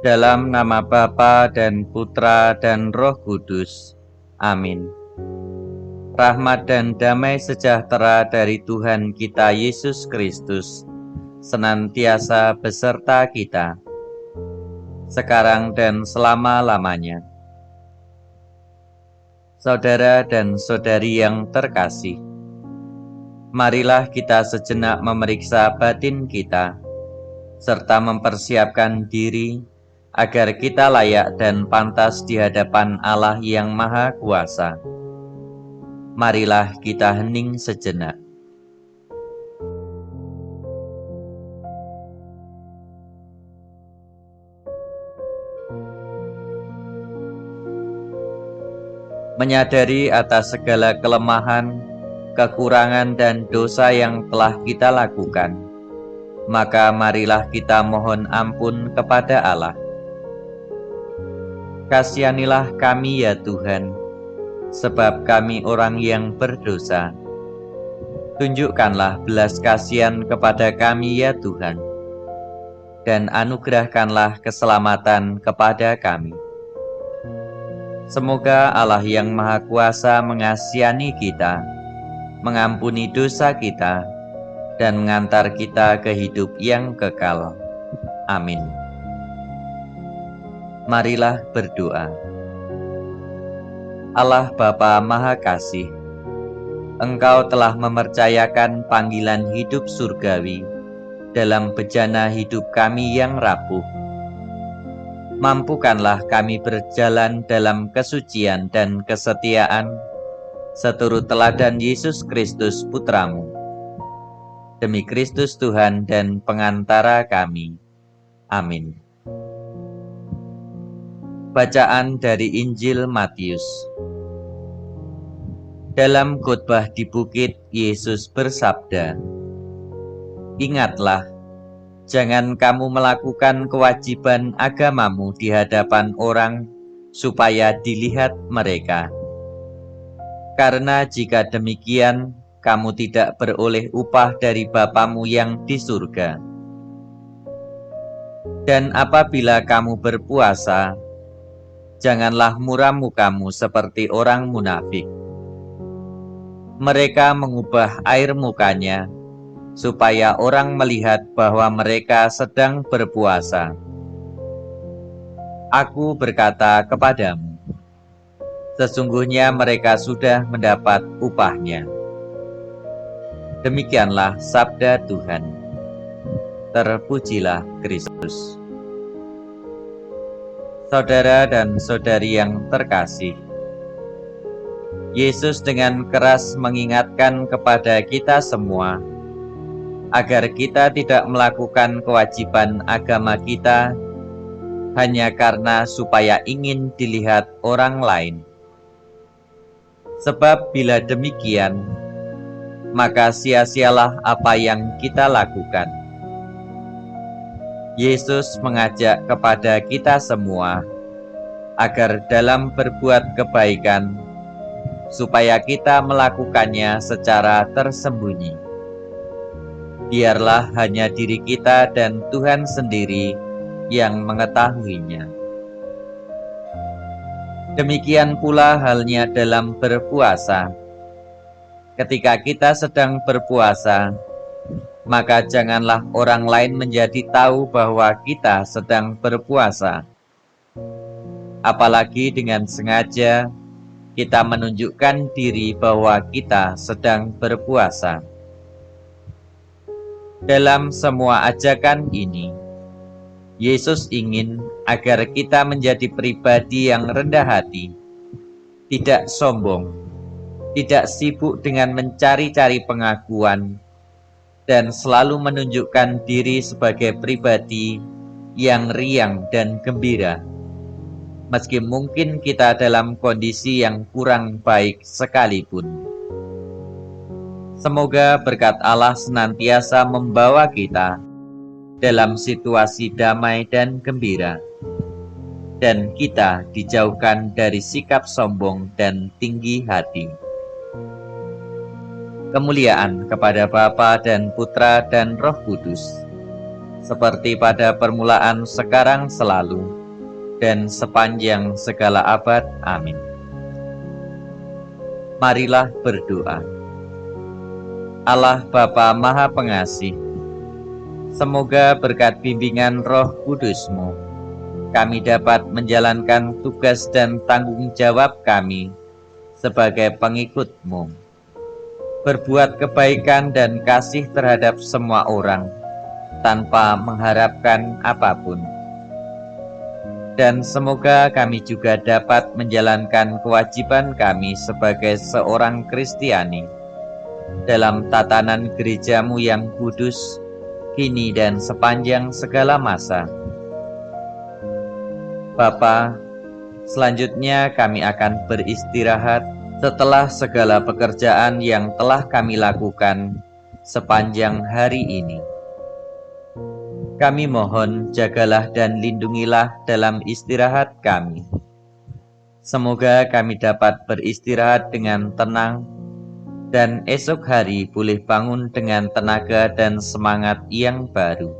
Dalam nama Bapa dan Putra dan Roh Kudus. Amin. Rahmat dan damai sejahtera dari Tuhan kita Yesus Kristus senantiasa beserta kita, sekarang dan selama-lamanya. Saudara dan saudari yang terkasih, marilah kita sejenak memeriksa batin kita, serta mempersiapkan diri agar kita layak dan pantas di hadapan Allah yang Maha Kuasa. Marilah kita hening sejenak. Menyadari atas segala kelemahan, kekurangan dan dosa yang telah kita lakukan, maka marilah kita mohon ampun kepada Allah. Kasihanilah kami ya Tuhan, sebab kami orang yang berdosa. Tunjukkanlah belas kasihan kepada kami ya Tuhan, dan anugerahkanlah keselamatan kepada kami. Semoga Allah yang Maha Kuasa mengasihani kita, mengampuni dosa kita, dan mengantar kita ke hidup yang kekal. Amin. Marilah berdoa. Allah Bapa Maha Kasih, Engkau telah mempercayakan panggilan hidup surgawi dalam bejana hidup kami yang rapuh. Mampukanlah kami berjalan dalam kesucian dan kesetiaan, seturut teladan Yesus Kristus Putramu. Demi Kristus Tuhan dan pengantara kami. Amin. Bacaan dari Injil Matius. Dalam khotbah di bukit, Yesus bersabda, "Ingatlah, jangan kamu melakukan kewajiban agamamu di hadapan orang supaya dilihat mereka. Karena jika demikian, kamu tidak beroleh upah dari Bapamu yang di surga. Dan apabila kamu berpuasa, janganlah muram mukamu seperti orang munafik. Mereka mengubah air mukanya, supaya orang melihat bahwa mereka sedang berpuasa. Aku berkata kepadamu, sesungguhnya mereka sudah mendapat upahnya." Demikianlah sabda Tuhan. Terpujilah Kristus. Saudara dan saudari yang terkasih, Yesus dengan keras mengingatkan kepada kita semua agar kita tidak melakukan kewajiban agama kita hanya karena supaya ingin dilihat orang lain. Sebab bila demikian, maka sia-sialah apa yang kita lakukan. Yesus mengajak kepada kita semua agar dalam berbuat kebaikan, supaya kita melakukannya secara tersembunyi. Biarlah hanya diri kita dan Tuhan sendiri yang mengetahuinya. Demikian pula halnya dalam berpuasa. Ketika kita sedang berpuasa, maka janganlah orang lain menjadi tahu bahwa kita sedang berpuasa. Apalagi dengan sengaja kita menunjukkan diri bahwa kita sedang berpuasa. Dalam semua ajakan ini, Yesus ingin agar kita menjadi pribadi yang rendah hati, tidak sombong, tidak sibuk dengan mencari-cari pengakuan, dan selalu menunjukkan diri sebagai pribadi yang riang dan gembira, meski mungkin kita dalam kondisi yang kurang baik sekalipun. Semoga berkat Allah senantiasa membawa kita dalam situasi damai dan gembira, dan kita dijauhkan dari sikap sombong dan tinggi hati. Kemuliaan kepada Bapa dan Putra dan Roh Kudus, seperti pada permulaan, sekarang, selalu, dan sepanjang segala abad. Amin. Marilah berdoa. Allah Bapa Maha Pengasih, semoga berkat bimbingan Roh Kudus-Mu, kami dapat menjalankan tugas dan tanggung jawab kami sebagai pengikut-Mu, berbuat kebaikan dan kasih terhadap semua orang, tanpa mengharapkan apapun. Dan semoga kami juga dapat menjalankan kewajiban kami sebagai seorang Kristiani dalam tatanan gereja-Mu yang kudus, kini dan sepanjang segala masa. Bapa, selanjutnya kami akan beristirahat setelah segala pekerjaan yang telah kami lakukan sepanjang hari ini. Kami mohon jagalah dan lindungilah dalam istirahat kami. Semoga kami dapat beristirahat dengan tenang dan esok hari boleh bangun dengan tenaga dan semangat yang baru.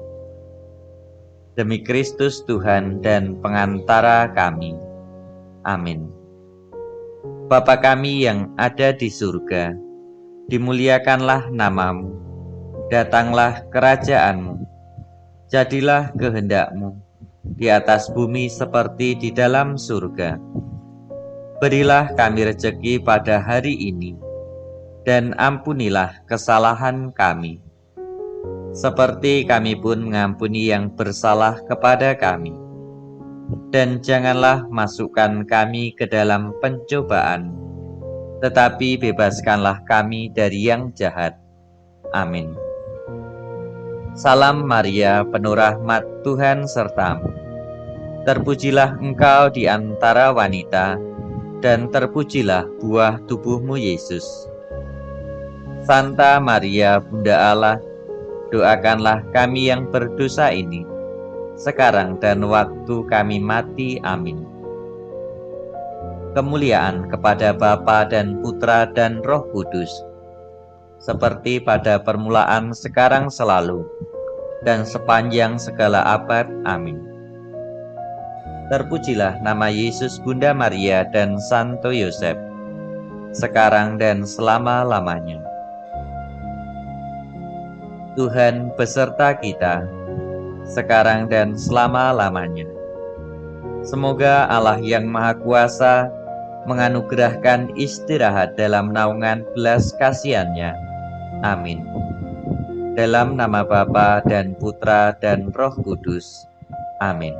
Demi Kristus Tuhan dan pengantara kami. Amin. Bapa kami yang ada di surga, dimuliakanlah nama-Mu, datanglah kerajaan-Mu, jadilah kehendak-Mu di atas bumi seperti di dalam surga. Berilah kami rejeki pada hari ini, dan ampunilah kesalahan kami, seperti kami pun mengampuni yang bersalah kepada kami. Dan janganlah masukkan kami ke dalam pencobaan, tetapi bebaskanlah kami dari yang jahat. Amin. Salam Maria, penuh rahmat, Tuhan sertamu. Terpujilah engkau di antara wanita, dan terpujilah buah tubuh-Mu, Yesus. Santa Maria, Bunda Allah, doakanlah kami yang berdosa ini, sekarang dan waktu kami mati. Amin. Kemuliaan kepada Bapa dan Putra dan Roh Kudus, seperti pada permulaan, sekarang, selalu, dan sepanjang segala abad. Amin. Terpujilah nama Yesus, Bunda Maria, dan Santo Yosef, sekarang dan selama-lamanya. Tuhan beserta kita, sekarang dan selama-lamanya. Semoga Allah yang Maha Kuasa menganugerahkan istirahat dalam naungan belas kasihan-Nya. Amin. Dalam nama Bapa dan Putra dan Roh Kudus. Amin.